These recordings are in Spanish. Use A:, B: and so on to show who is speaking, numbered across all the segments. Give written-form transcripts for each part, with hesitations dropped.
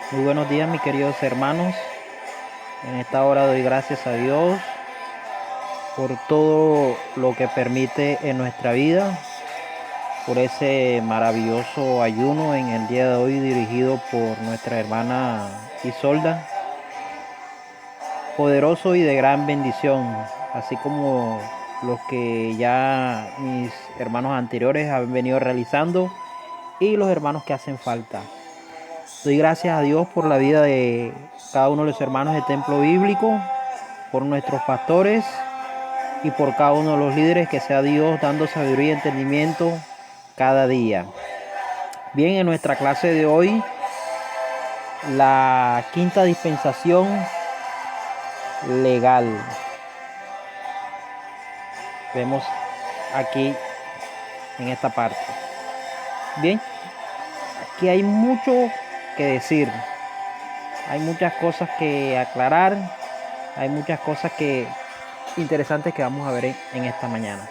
A: Muy buenos días, mis queridos hermanos. En esta hora doy gracias a Dios por todo lo que permite en nuestra vida, por ese maravilloso ayuno en el día de hoy dirigido por nuestra hermana Isolda, poderoso y de gran bendición, así como los que ya mis hermanos anteriores han venido realizando y los hermanos que hacen falta. Doy gracias a Dios por la vida de cada uno de los hermanos de Templo Bíblico, por nuestros pastores y por cada uno de los líderes, que sea Dios dando sabiduría y entendimiento cada día. Bien, en nuestra clase de hoy, la quinta dispensación legal. Vemos aquí en esta parte. Bien, aquí hay mucho que decir. Hay muchas cosas que aclarar. Hay muchas cosas interesantes que vamos a ver en esta mañana.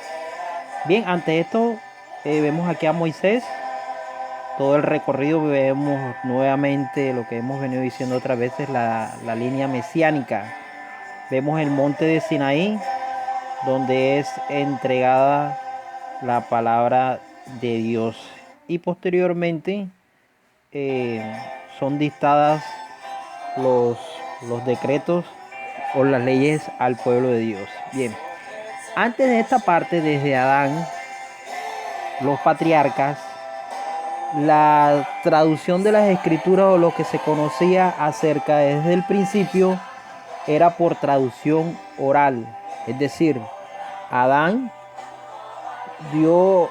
A: Bien, ante esto vemos aquí a Moisés. Todo el recorrido vemos nuevamente lo que hemos venido diciendo otras veces, la línea mesiánica. Vemos el monte de Sinaí, donde es entregada la palabra de Dios. Y posteriormente eh, son dictadas los, los decretos o las leyes al pueblo de Dios. Bien, antes de esta parte, desde Adán, los patriarcas, la traducción de las escrituras o lo que se conocía acerca desde el principio era por traducción oral. Es decir, Adán dio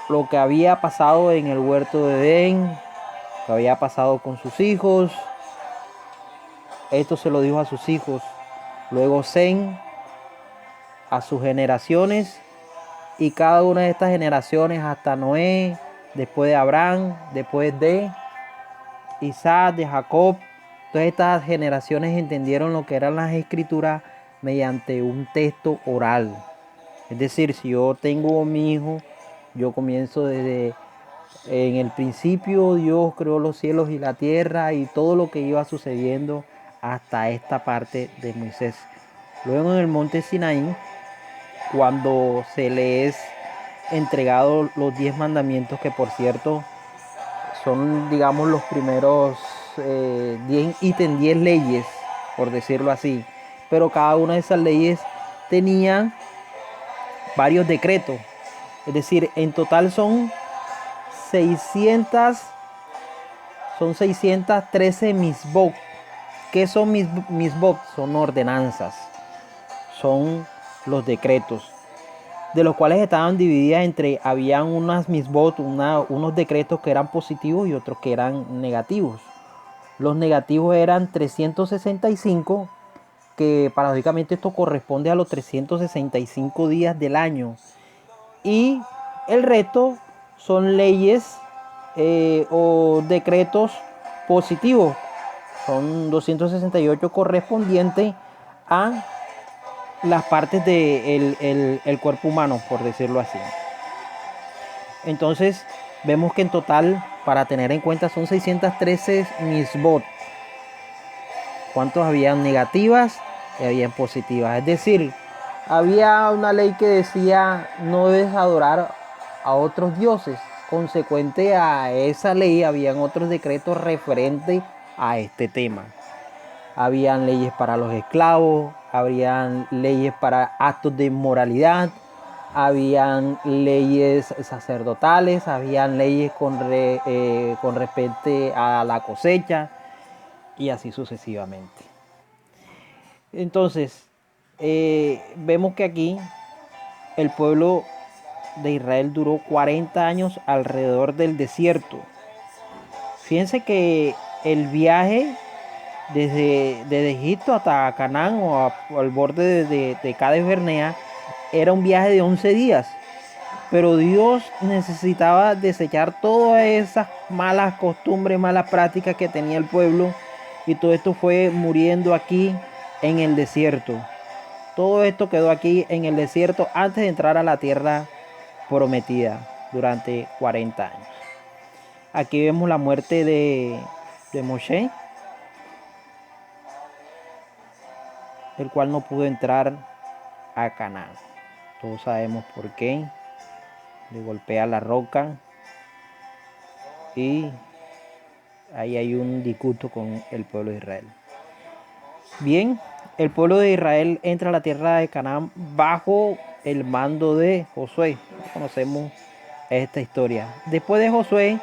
A: lo que había pasado en el huerto de Edén, lo que había pasado con sus hijos. Esto se lo dijo a sus hijos. Luego Sem a sus generaciones, y cada una de estas generaciones hasta Noé, después de Abraham, después de Isaac, de Jacob. Todas estas generaciones entendieron lo que eran las escrituras mediante un texto oral. Es decir, si yo tengo mi hijo, yo comienzo desde en el principio Dios creó los cielos y la tierra y todo lo que iba sucediendo hasta esta parte de Moisés. Luego en el monte Sinaí, cuando se le es entregado los 10 mandamientos, que por cierto son, digamos, los primeros 10 ítems, 10 leyes, por decirlo así. Pero cada una de esas leyes tenía varios decretos. Es decir, en total son 600, son 613 misbot. ¿Qué son misbot? Son ordenanzas, son los decretos, de los cuales estaban divididas entre, habían unas misbot, unos decretos que eran positivos y otros que eran negativos. Los negativos eran 365, que paradójicamente esto corresponde a los 365 días del año. Y el resto son leyes o decretos positivos. Son 268 correspondientes a las partes del el cuerpo humano, por decirlo así. Entonces vemos que en total, para tener en cuenta, son 613 misbot. ¿Cuántos habían negativas y habían positivas? Es decir, había una ley que decía no debes adorar a otros dioses. Consecuente a esa ley, habían otros decretos referentes a este tema. Habían leyes para los esclavos, habían leyes para actos de inmoralidad, habían leyes sacerdotales, habían leyes con respecto a la cosecha y así sucesivamente. Entonces, vemos que aquí el pueblo de Israel duró 40 años alrededor del desierto. Fíjense que el viaje desde Egipto hasta Canaán o al borde de Cades Bernea era un viaje de 11 días. Pero Dios necesitaba desechar todas esas malas costumbres, malas prácticas que tenía el pueblo. Y todo esto fue muriendo aquí en el desierto. Todo esto quedó aquí en el desierto antes de entrar a la tierra prometida durante 40 años. Aquí vemos la muerte de Moshe. el cual no pudo entrar a Canaán. Todos sabemos por qué. Le golpea la roca y ahí hay un disgusto con el pueblo de Israel. Bien, el pueblo de Israel entra a la tierra de Canaán bajo el mando de Josué. Conocemos esta historia. Después de Josué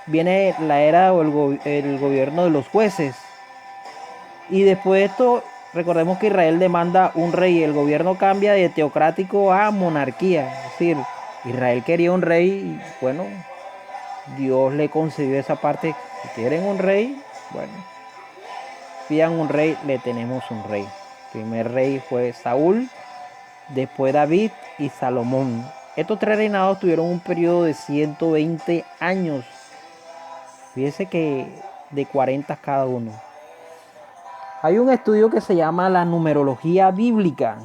A: viene la era o el gobierno de los jueces. Y después de esto, recordemos que Israel demanda un rey. El gobierno cambia de teocrático a monarquía. Es decir, Israel quería un rey y bueno, Dios le concedió esa parte. Si quieren un rey, bueno, pidan un rey, le tenemos un rey. El primer rey fue Saúl, después David y Salomón. Estos tres reinados tuvieron un periodo de 120 años. Fíjese que de 40 cada uno. Hay un estudio que se llama la numerología bíblica,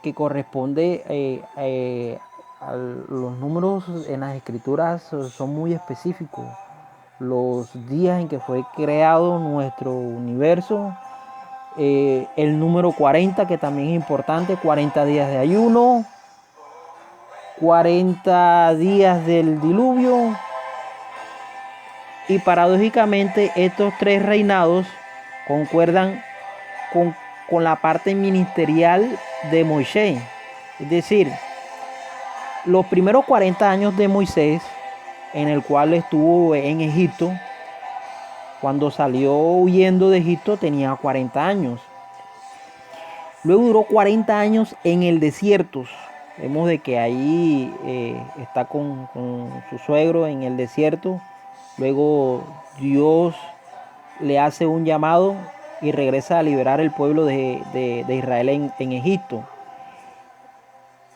A: que corresponde a los números en las escrituras, son muy específicos. Los días en que fue creado nuestro universo, el número 40, que también es importante, 40 días de ayuno, 40 días del diluvio, y paradójicamente estos tres reinados concuerdan con la parte ministerial de Moisés. Es decir, los primeros 40 años de Moisés, en el cual estuvo en Egipto, cuando salió huyendo de Egipto tenía 40 años. Luego duró 40 años en el desierto. Vemos de que ahí está con su suegro en el desierto. Luego Dios le hace un llamado y regresa a liberar el pueblo de Israel en Egipto.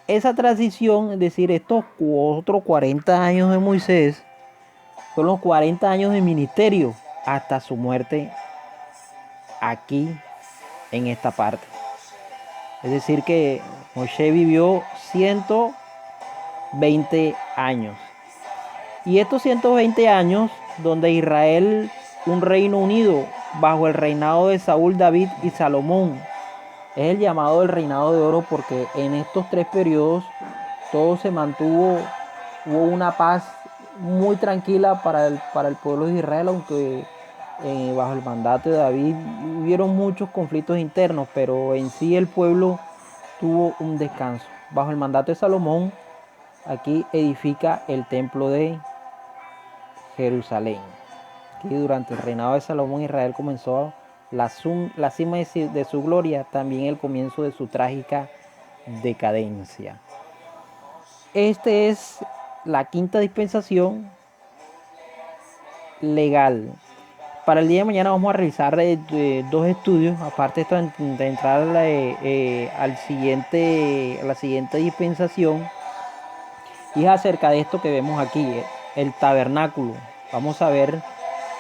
A: Esa transición, es decir, estos otros 40 años de Moisés, fueron los 40 años de ministerio hasta su muerte aquí en esta parte. Es decir que Moisés vivió 120 años. Y estos 120 años donde Israel, un reino unido bajo el reinado de Saúl, David y Salomón, es el llamado del reinado de oro porque en estos tres periodos todo se mantuvo, hubo una paz muy tranquila para el pueblo de Israel, aunque bajo el mandato de David hubieron muchos conflictos internos, pero en sí el pueblo tuvo un descanso. Bajo el mandato de Salomón, aquí edifica el templo de Jerusalén. Aquí durante el reinado de Salomón, Israel comenzó la cima de su gloria, también el comienzo de su trágica decadencia. Esta es la quinta dispensación legal. Para el día de mañana vamos a realizar dos estudios, aparte de esto, de entrar a la siguiente dispensación, y es acerca de esto que vemos aquí, el tabernáculo. Vamos a ver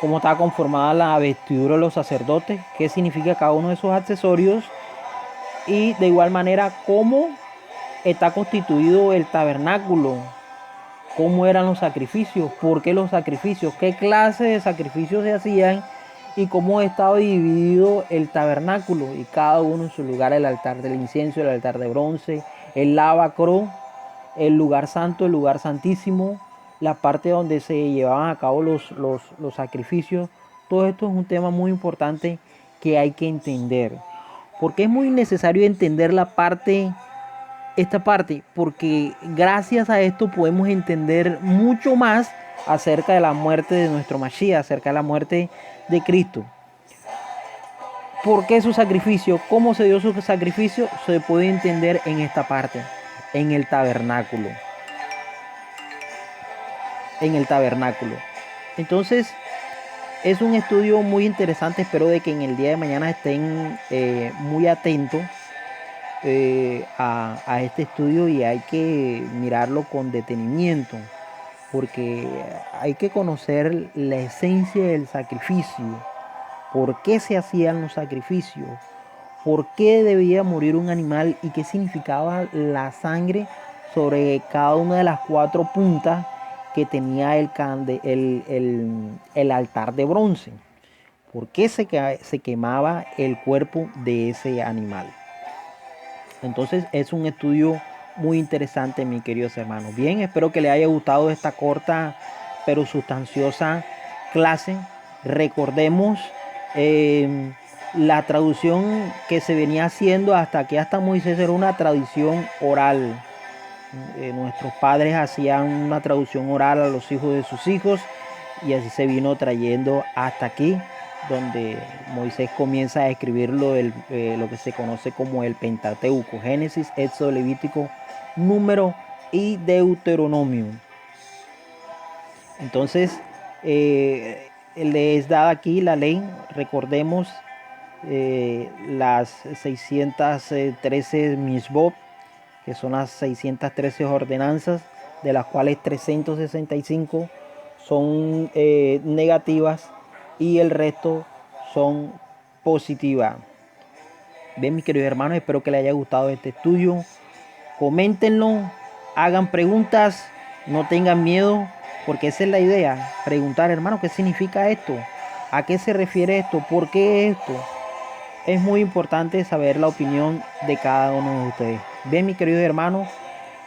A: cómo está conformada la vestidura de los sacerdotes, qué significa cada uno de esos accesorios, y de igual manera cómo está constituido el tabernáculo, cómo eran los sacrificios, por qué los sacrificios, qué clase de sacrificios se hacían y cómo estaba dividido el tabernáculo y cada uno en su lugar: el altar del incienso, el altar de bronce, el lavacro, el lugar santo, el lugar santísimo, la parte donde se llevaban a cabo los sacrificios. Todo esto es un tema muy importante que hay que entender, porque es muy necesario entender esta parte, porque gracias a esto podemos entender mucho más acerca de la muerte de nuestro Mashiach, acerca de la muerte de Cristo. ¿Por qué su sacrificio? ¿Cómo se dio su sacrificio? Se puede entender en esta parte, en el tabernáculo. En el tabernáculo. Entonces, es un estudio muy interesante. Espero de que en el día de mañana estén muy atentos a este estudio, y hay que mirarlo con detenimiento, porque hay que conocer la esencia del sacrificio, por qué se hacían los sacrificios, por qué debía morir un animal y qué significaba la sangre sobre cada una de las cuatro puntas que tenía el altar de bronce. ¿Por qué se quemaba el cuerpo de ese animal? Entonces es un estudio muy interesante, mis queridos hermanos. Bien, espero que les haya gustado esta corta pero sustanciosa clase. Recordemos eh, la traducción que se venía haciendo hasta Moisés era una tradición oral. Nuestros padres hacían una traducción oral a los hijos de sus hijos y así se vino trayendo hasta aquí, donde Moisés comienza a escribir lo que se conoce como el Pentateuco: Génesis, Éxodo, Levítico, Número y Deuteronomio. Entonces, les da aquí la ley. Recordemos las 613 misbot, que son las 613 ordenanzas, de las cuales 365 son negativas y el resto son positivas. Bien, mis queridos hermanos, espero que les haya gustado este estudio. Coméntenlo, hagan preguntas, no tengan miedo, porque esa es la idea. Preguntar, hermano, ¿qué significa esto? ¿A qué se refiere esto? ¿Por qué esto? Es muy importante saber la opinión de cada uno de ustedes. Bien, mis queridos hermanos,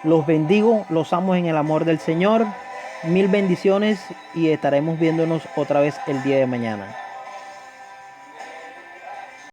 A: los bendigo, los amo en el amor del Señor. Mil bendiciones y estaremos viéndonos otra vez el día de mañana.